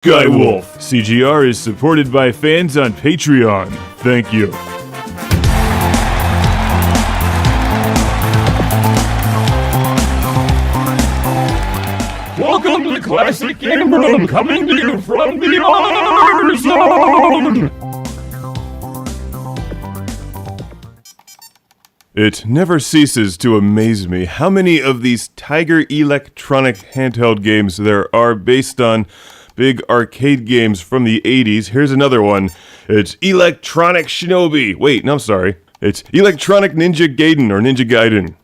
Guywolf. CGR is supported by fans on Patreon. Thank you. Welcome to the Classic Game Room, coming to you from the R Zone! It never ceases to amaze me how many of these Tiger electronic handheld games there are based on big arcade games from the 80s. Here's another one. It's Electronic Shinobi. Wait, no, I'm sorry. It's Electronic Ninja Gaiden or Ninja Gaiden.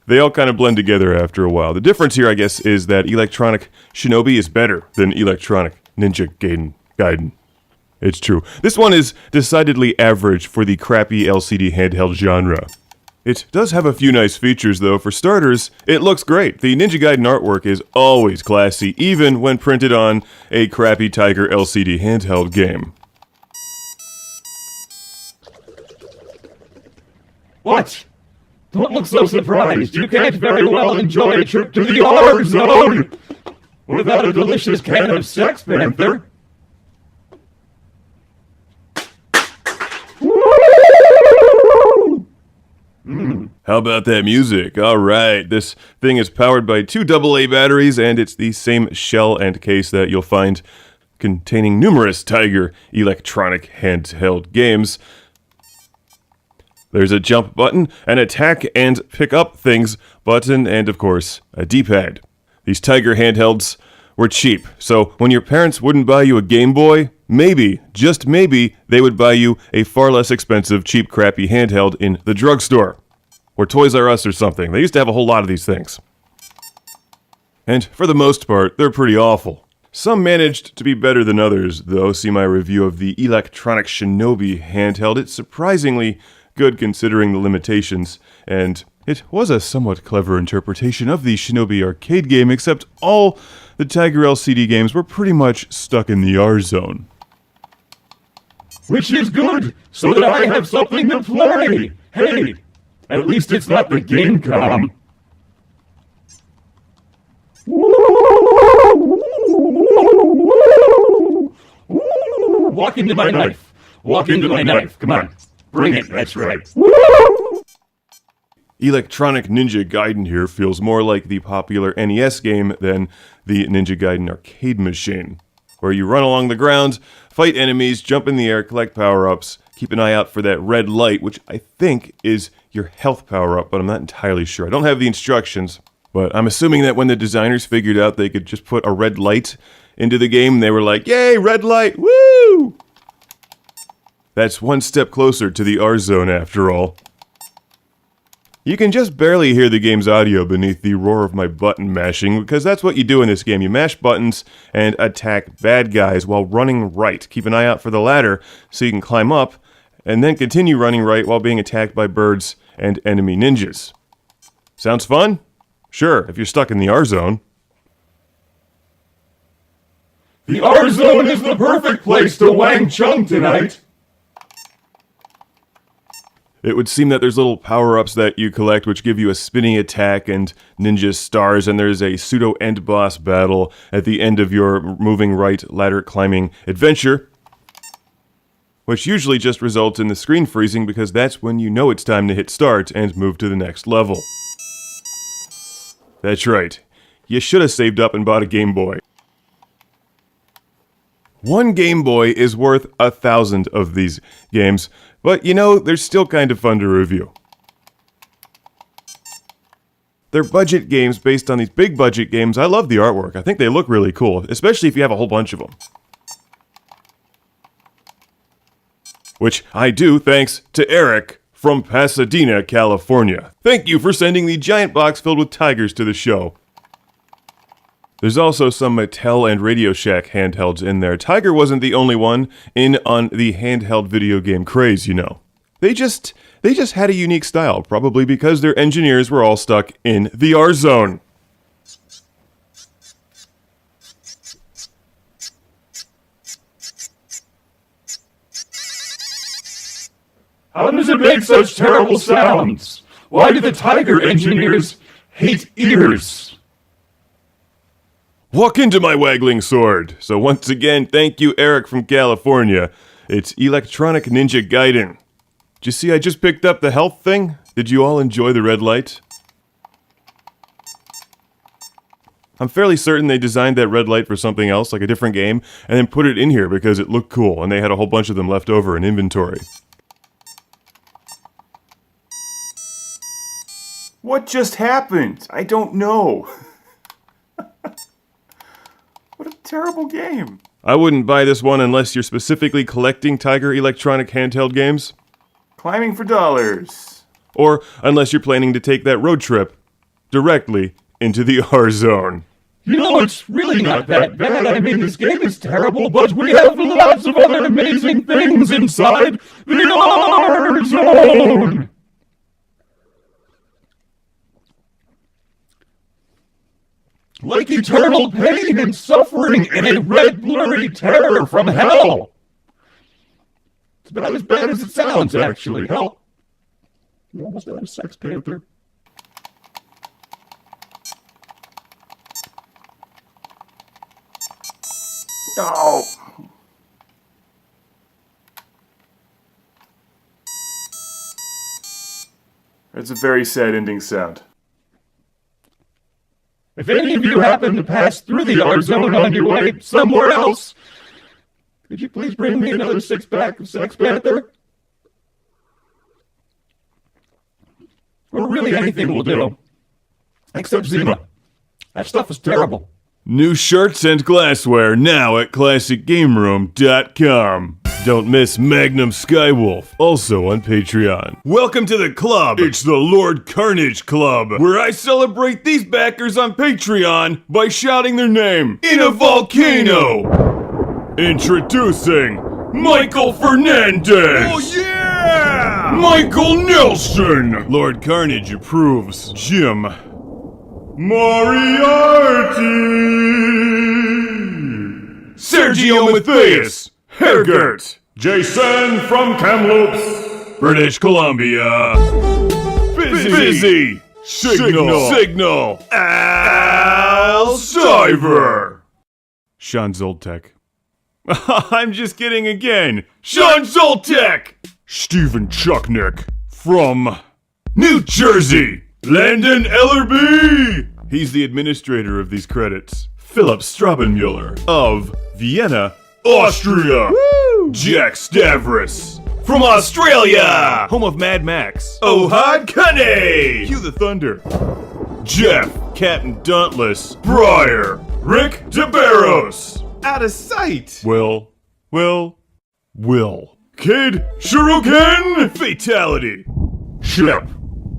They all kind of blend together after a while. The difference here, I guess, is that Electronic Shinobi is better than Electronic Ninja Gaiden. It's true. This one is decidedly average for the crappy LCD handheld genre. It does have a few nice features, though. For starters, it looks great. The Ninja Gaiden artwork is always classy, even when printed on a crappy Tiger LCD handheld game. What? Don't look so surprised. You can't very well enjoy a trip to the R Zone without a delicious can of Sex Panther. How about that music? Alright, this thing is powered by two AA batteries, and it's the same shell and case that you'll find containing numerous Tiger electronic handheld games. There's a jump button, an attack and pick up things button, and of course, a D-pad. These Tiger handhelds were cheap, so when your parents wouldn't buy you a Game Boy, maybe, just maybe, they would buy you a far less expensive, cheap, crappy handheld in the drugstore. Or Toys R Us or something. They used to have a whole lot of these things. And for the most part, they're pretty awful. Some managed to be better than others, though. See my review of the Electronic Shinobi handheld. It's surprisingly good considering the limitations, and it was a somewhat clever interpretation of the Shinobi arcade game, except all the Tiger LCD games were pretty much stuck in the R Zone. Which is good, so that I have something to play! Hey! At least it's not the Gamecom. Walk into my knife. Walk into my knife. Come on. Bring it. That's right. Electronic Ninja Gaiden here feels more like the popular NES game than the Ninja Gaiden arcade machine, where you run along the ground, fight enemies, jump in the air, collect power-ups, keep an eye out for that red light, which I think is your health power-up, but I'm not entirely sure. I don't have the instructions, but I'm assuming that when the designers figured out they could just put a red light into the game, they were like, yay, red light, woo! That's one step closer to the R Zone after all. You can just barely hear the game's audio beneath the roar of my button mashing, because that's what you do in this game. You mash buttons and attack bad guys while running right. Keep an eye out for the ladder so you can climb up, and then continue running right while being attacked by birds and enemy ninjas. Sounds fun? Sure, if you're stuck in the R Zone. The R Zone is the perfect place to Wang Chung tonight! It would seem that there's little power-ups that you collect which give you a spinning attack and ninja stars, and there's a pseudo-end boss battle at the end of your moving right ladder climbing adventure, which usually just results in the screen freezing because that's when you know it's time to hit start and move to the next level. That's right. You should have saved up and bought a Game Boy. One Game Boy is worth 1,000 of these games, but you know, they're still kind of fun to review. They're budget games based on these big budget games. I love the artwork. I think they look really cool, especially if you have a whole bunch of them. Which I do thanks to Eric from Pasadena, California. Thank you for sending the giant box filled with tigers to the show. There's also some Mattel and Radio Shack handhelds in there. Tiger wasn't the only one in on the handheld video game craze, you know. They just had a unique style, probably because their engineers were all stuck in the R Zone. How does it make such terrible sounds? Why do the Tiger engineers hate ears? Walk into my waggling sword. So once again, thank you, Eric from California. It's Electronic Ninja Gaiden. Did you see I just picked up the health thing? Did you all enjoy the red light? I'm fairly certain they designed that red light for something else, like a different game, and then put it in here because it looked cool, and they had a whole bunch of them left over in inventory. What just happened? I don't know. What a terrible game. I wouldn't buy this one unless you're specifically collecting Tiger Electronic handheld games. Climbing for dollars. Or unless you're planning to take that road trip directly into the R-Zone. You know, it's really not that bad. I mean, this game is terrible, but we have lots of other amazing things inside the R-Zone! Like eternal pain and suffering in a red blurry terror from hell! It's about as bad as it sounds, actually. Hell, you almost had a Sex Panther. No. It's a very sad ending sound. If any of you happen to pass through the R-Zone on your way somewhere else, could you please bring me another six-pack of Sex Panther? Or really anything will do. Except Zima. That stuff is terrible. New shirts and glassware now at ClassicGameRoom.com. Don't miss Magnum Skywolf, also on Patreon. Welcome to the club. It's the Lord Carnage Club, where I celebrate these backers on Patreon by shouting their name in a volcano. Introducing Michael Fernandez. Oh yeah! Michael Nelson. Lord Carnage approves. Jim Moriarty. Sergio Matthias. Hergert. Jason from Kamloops, British Columbia. Busy. Signal. Al Stiver. Sean Zoltek. I'm just kidding again. Sean Zoltek. Stephen Chucknick from New Jersey. Landon Ellerby. He's the administrator of these credits. Philip Strabenmuller of Vienna, Austria. Woo! Jack Stavros from Australia, home of Mad Max. Ohad Kane. Cue the thunder. Jeff, Captain Dauntless, Breyer, Rick DeBarros. Out of sight. Will. Kid Shuriken Fatality. Ship.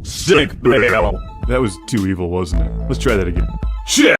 Sick bail. That was too evil, wasn't it? Let's try that again. Chip.